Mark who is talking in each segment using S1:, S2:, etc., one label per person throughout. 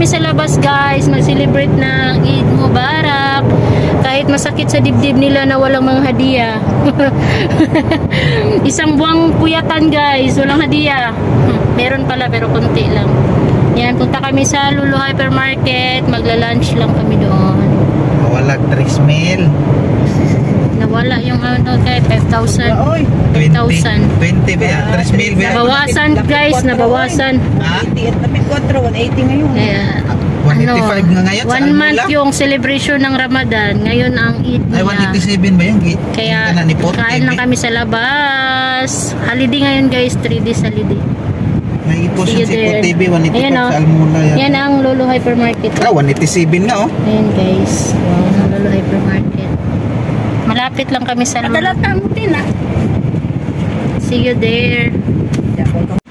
S1: kami sa labas guys, mag-celebrate ng Eid Mubarak. Kahit masakit sa dibdib nila na walang mga hadiah. Isang buwang puyatan guys, walang hadiah. Meron pala pero konti lang. Yan, punta kami sa Lulu Hypermarket, magla-lunch lang kami doon.
S2: Walang 3,000.
S1: Nawala yung ano kay 5,000. 5,000.
S2: 20 ba yan? 3,000 ba yan?
S1: Nabawasan guys, nabawasan.
S2: Ha?
S3: 180 ngayon.
S1: Kaya,
S2: 185 nga ngayon.
S1: 1 month yung celebration ng Ramadan. Ngayon ang Eid
S2: Ay,
S1: niya.
S2: 187 ba yan?
S1: Kaya kain lang kami sa labas. Holiday ngayon guys, 3 days holiday.
S2: May ipos si TV, 185
S1: ayan,
S2: sa Almula yan.
S1: Yan ang Lulu Hypermarket.
S2: 187 na oh.
S1: Ayan guys. Wow, ang Lulu Hypermarket. Malapit lang kami sa Lulu. See you there.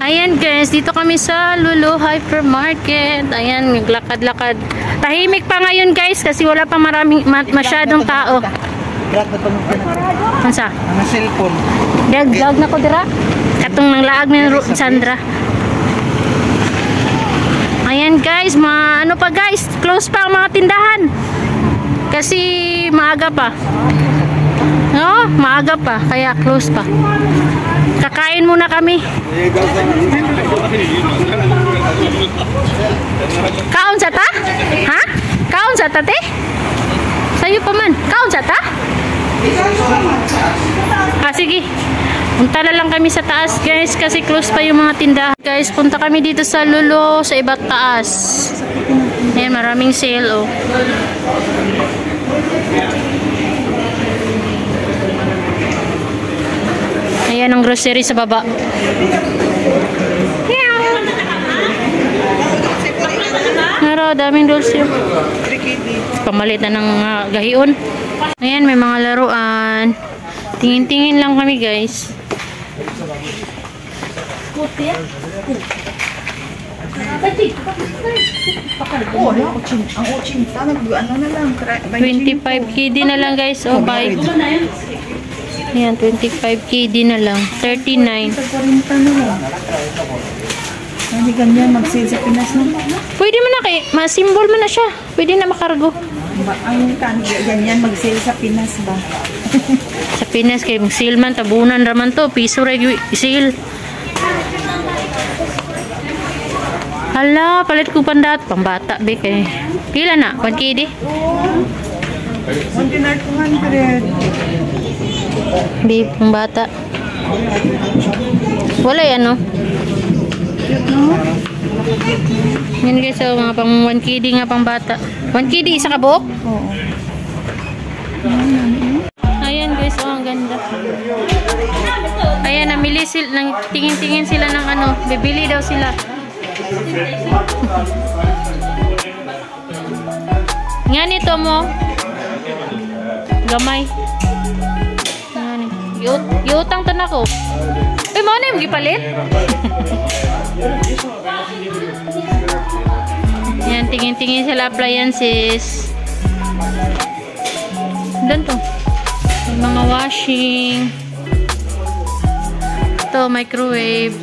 S1: Ayan guys, dito kami sa Lulu Hypermarket. Ayan, naglakad-lakad. Tahimik pa ngayon guys kasi wala pa masyadong tao. Kansa?
S2: Ang cellphone.
S1: Dag na ko dira. Katong nang laag ni Sandra. Ayan guys, ano pa guys, close pa ang mga tindahan. Kasi maaga pa. No, maaga pa, kaya close pa. Kakain muna kami. Kaon sa ta? Ha? Kaon sa ta te? Sayo pa man. Kaon sa ta? Sige. Punta na lang kami sa taas guys kasi close pa yung mga tindahan. Guys, punta kami dito sa Lulu sa iba't taas. Ayan, maraming sale oh. Ayan ang grocery sa baba. Nara, daming dulce. Pamalit na ng gahion. Ayan, may mga laruan. Tingin-tingin lang kami guys.
S3: Ang 80 ano na lang
S1: 25 KD na lang guys. Oh, bye. Ayan, 25 KD na lang. 39.
S3: 40 na lang. Hindi ganyan mag-sale sa Pinas na.
S1: Pwede mo na kay, ma-symbol mo na siya. Pwede na makargo.
S3: Ang ganyan mag-sale sa Pinas ba?
S1: Sa Pinas kay mag-sale man, tabunan raman to. Piso regi sale. Hala, palit ko pandat. Pambata, be kay. Pila na? 1 KD?
S3: 1,900.
S1: Be, pambata. Wala yan, no? Yan guys, so, mga pang 1 KD nga pang bata. 1 KD, isa ka buhok?
S3: Oo.
S1: Ayan guys, oh, ang ganda. Ayan, namili sila, tingin-tingin sila ng ano, bibili daw sila. Nga nito mo. Gamay. Iutang tan ako. Uy, mo na yung gipalit? Yan, tingin-tingin sila appliances. Doon to. May mga washing. Ito, microwave.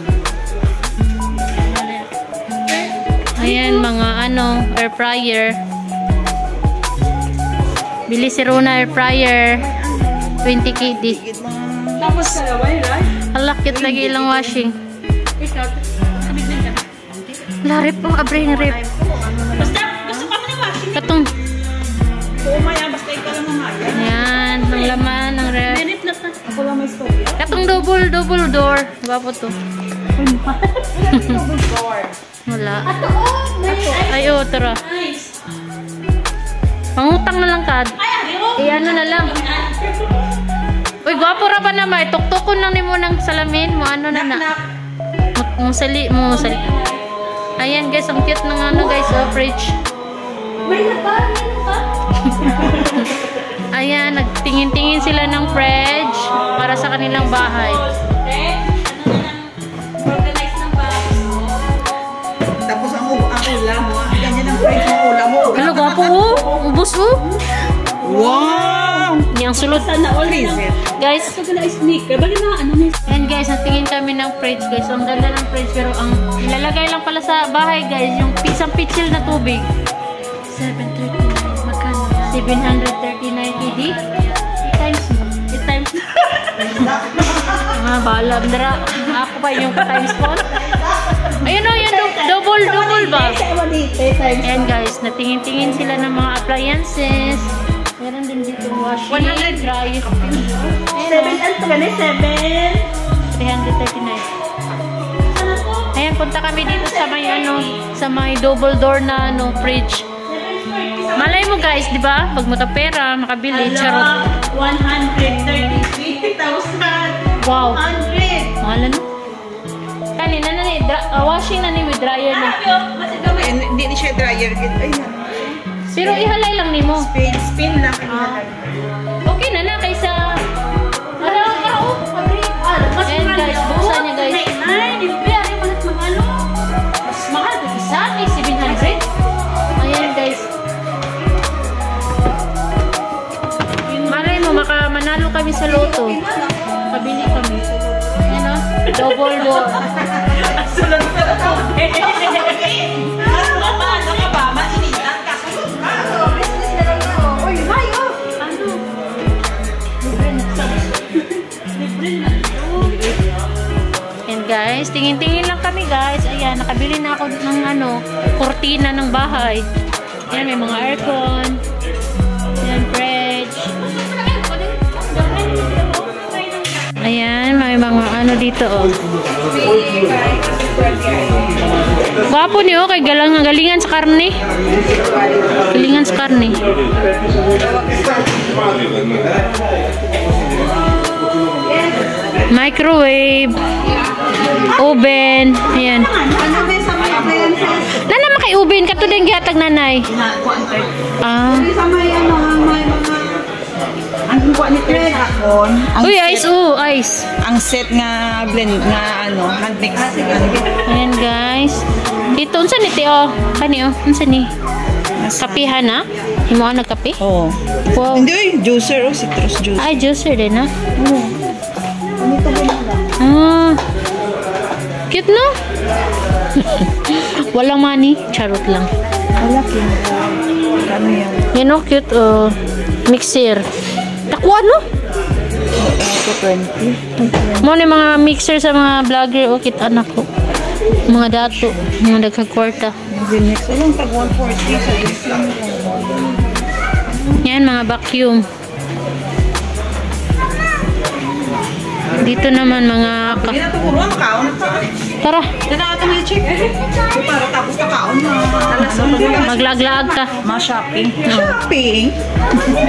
S1: Ayan, mga ano, air fryer. Bili si Rona air fryer. 20 KD.
S3: Tapos kalaway, right?
S1: Halakit lagi ilang washing. Larip pong abre ng rip.
S3: Basta, gusto ka mo na washing.
S1: Katong.
S3: Oo, maya, basta ikaw lang mamaya.
S1: Ayan, ang laman ng rep.
S3: Ako lang may story.
S1: Katong double door. Gwapo to. Wala. Ay, oh, tara. Pangutang na lang kad. Ano na lang. Uy, gwapo ra pa naman. Tuktukon lang ni mo ng salamin mo. Ano na na. Musali. Ayan guys, ang cute ng ano guys, oh, fridge. Ayan, nagtingin-tingin sila ng fridge para sa kanilang bahay.
S3: Tapos ang ulam mo, ganyan ang price ng ulam mo.
S1: Ano, gwapo oh. Ubus oh.
S3: Wow!
S1: Yang Ang sulod.
S3: Sana all
S1: Guys,
S3: ito na sneaker. Bali na ano ni.
S1: and guys, natingin kami ng fridge guys. So, ang ganda ng fridge pero ang ilalagay lang pala sa bahay guys, yung isang pitsil na tubig. 739. Magkano? 739 ED. Times mo. Times mo. Bahala. Dara. Ako pa yung times mo. Ayun o, yan. Double ba? Ayan guys, natingin-tingin sila ng mga appliances. Meron din dito washing, dryer.
S3: 7 and 7.
S1: 339. Ayan, punta kami dito sa may sa may double door na fridge. Malay mo guys, di ba? Pag pera, makabili. Charot.
S3: 133,000.
S1: Wow.
S3: 100.
S1: Mahal na. Kanina na ni, washing na ni with dryer na.
S3: Hindi ni siya dryer.
S1: Pero ihalay lang ni mo.
S3: Spin lang.
S1: Okay na na kaysa... Ayan guys, buksan niya guys. Mas mahal ba isa? May 700. Ayan guys. Malay mo, manalo kami sa loto. Pabili kami. Ayan o, double door.
S3: Sulod ka na ito. Ano ka ba? Matinitan ka. Business na lang ako. Uy, hayo!
S1: Ano? Libre na. And guys, tingin-tingin lang kami guys. Ayan, nakabili na ako ng kurtina ng bahay. Ayan, may mga aircon. Ayan, fridge. Ayan, may mga dito oh. Gwapo niyo kay galingan sa karne. Galingan sa karne. Microwave. Oven. Ayan. Nana makay oven kato din gihatag nanay. Ah.
S3: Ang kuha ni Tres akon.
S1: Uy, ice ice.
S3: Ang set nga blend nga hand mix.
S1: Ayan guys. Dito unsa ni Teo? Kani unsa ni? Kapihan na? Himo ka nagkape?
S3: Oo.
S1: Wow.
S3: Hindi, juicer o citrus juice.
S1: Ay, juicer din na.
S3: Oo. Ganito ba lang?
S1: Ah. Cute no? Walang money, charot lang.
S3: Wala kin. Kano yan?
S1: Yan o, cute mixer. Takwa no?
S3: Ito 20.
S1: Mo ni mga mixer sa mga vlogger o kit anak ko. Mga dato, mga nagkakwarta.
S3: Mag-mix. Alam, tag 140 sa isang.
S1: Yan, mga vacuum. Dito naman mga
S3: Hindi na ito puruan, kaon na ito.
S1: Tara,
S3: Hindi na ito may check. Para tapos na kaon na.
S1: maglaglag ka.
S3: Ma-shopping. Shopping?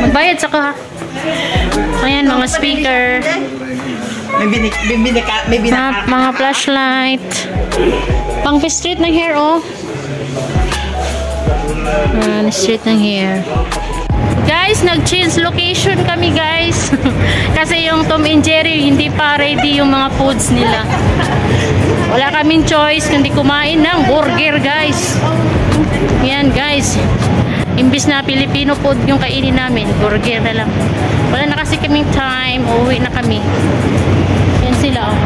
S1: Magbayad sa ka. Ayan, mga speaker.
S3: May binaka.
S1: Mga flashlight. Pang street ng hair, oh. Street ng hair. Guys, nag-change location kami, guys. Kasi yung Tom and Jerry, hindi pa ready yung mga foods nila. Wala kaming choice kundi kumain ng burger, guys. Yan, guys. Imbis na Filipino food yung kainin namin, burger na lang. Wala na kasi kaming time, uuwi na kami. Yan sila, oh.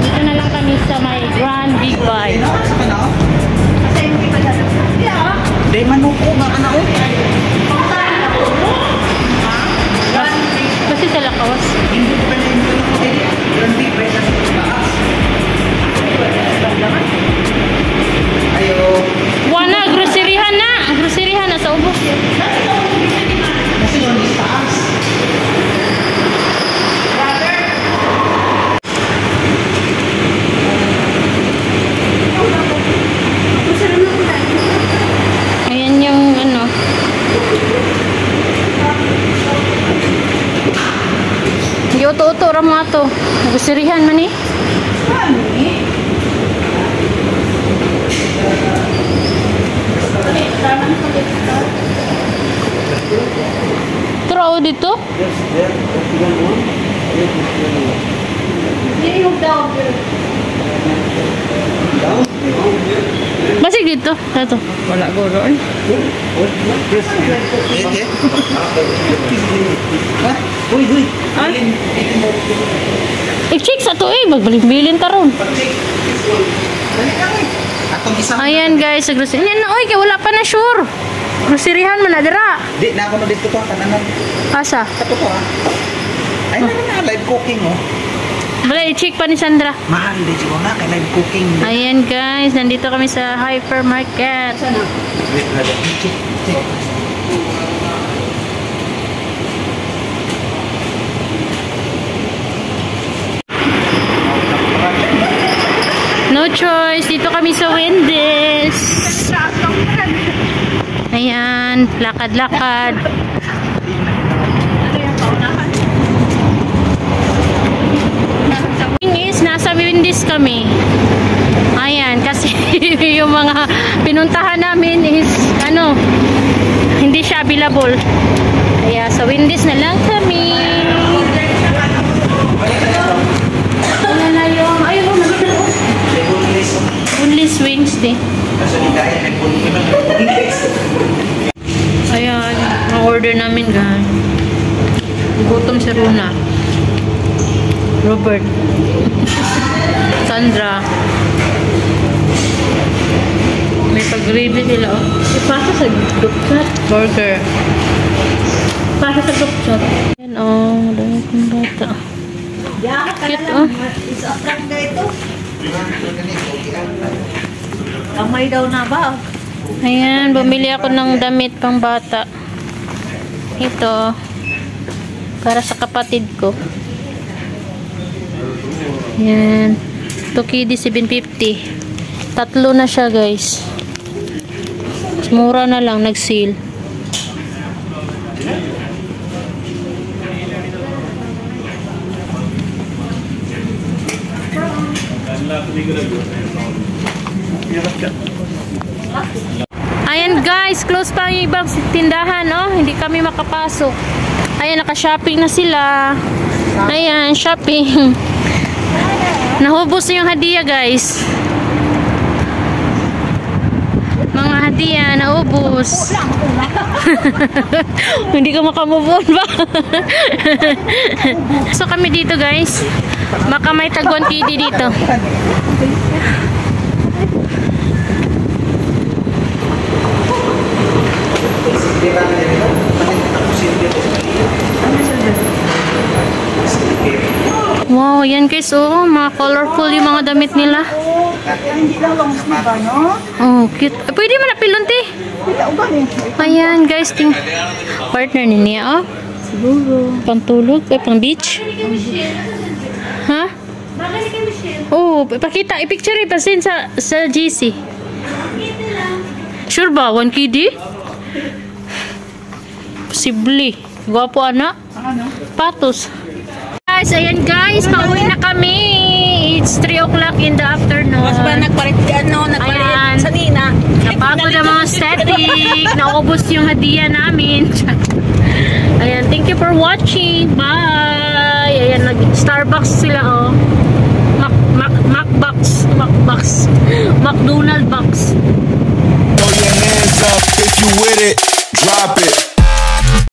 S1: Dito na lang kami sa may Grand Big Buy.
S3: Day manuko nga anak ko.
S1: Kasi sa lakawas.
S3: Hindi pa na yung Big Buy na ayo.
S1: Wala, groceryhan na. Groceryhan na sa ubos.
S3: Kasi yung taas.
S1: Ayan yung Uto-uto ra mo ato. Groceryhan man eh. Turo dito? Basig dito. Ito.
S3: Wala guro eh.
S2: Uy.
S1: I-check sa to eh. Magbalin-bilin taron.
S2: Atong isang...
S1: Ayan guys, sa grocery. Yan na, oy, kaya wala pa na sure. Groceryhan mo na, dira.
S2: Di, na ako na dito to. Kananan.
S1: Asa?
S2: Kato ko ha. Ay, live cooking oh.
S1: Wala, i-check pa ni Sandra.
S2: Mahal din siya na kay live cooking.
S1: Ayan guys, nandito kami sa hypermarket.
S2: Wait, check.
S1: No choice, dito kami sa Wendy's. Ayan, lakad-lakad. Is nasa Wendy's kami. Ayan, kasi yung mga pinuntahan namin is ano, hindi siya available. Kaya sa Wendy's na lang kami. Wala na yung ayun, Boneless Wednesday. Ayan, ang order namin guys. Gutom si Runa. Robert. Sandra. May pag-gravy sila oh. Ipasa sa gupchat. Burger. Ipasa sa gupchat. Ayan oh, dami kong bata. Cute oh.
S3: Kamay daw na ba?
S1: Ayan, bumili ako ng damit pang bata. Ito. Para sa kapatid ko. Ayan. Tokidi 750. Tatlo na siya guys. Mura na lang, nag-sale. Ayan guys, close pa ang ibang tindahan, oh. Hindi kami makapasok. Ayan, naka-shopping na sila. Ayan, shopping. Nahubos na yung hadiah guys. Mga hadiah, naubos. Hindi ka makamove on ba? So kami dito guys. Baka may tagwan kidi dito. Wow, yan guys, oh, mga colorful yung mga damit nila.
S3: Hindi lang lang ba, no?
S1: Oh, cute. Pwede mo na pilunti. Ayan guys, partner niya, oh.
S3: Siguro.
S1: Pantulog, pang beach. Ha? Oh, ipakita, i-picture ipasin sa GC. Sure ba? 1 KD? Posible. Gwapo anak. Patos. Guys, ayan guys, pauwi na kami. It's 3 o'clock in the afternoon.
S3: Mas ba nagpalit sa Nina?
S1: Napagod ang mga static. Naubos yung hadiah namin. Ayan, thank you for watching. Bye! Ayan, nag-Starbucks sila, oh. McDonald's box.
S4: Throw your hands up if you with it. Drop it.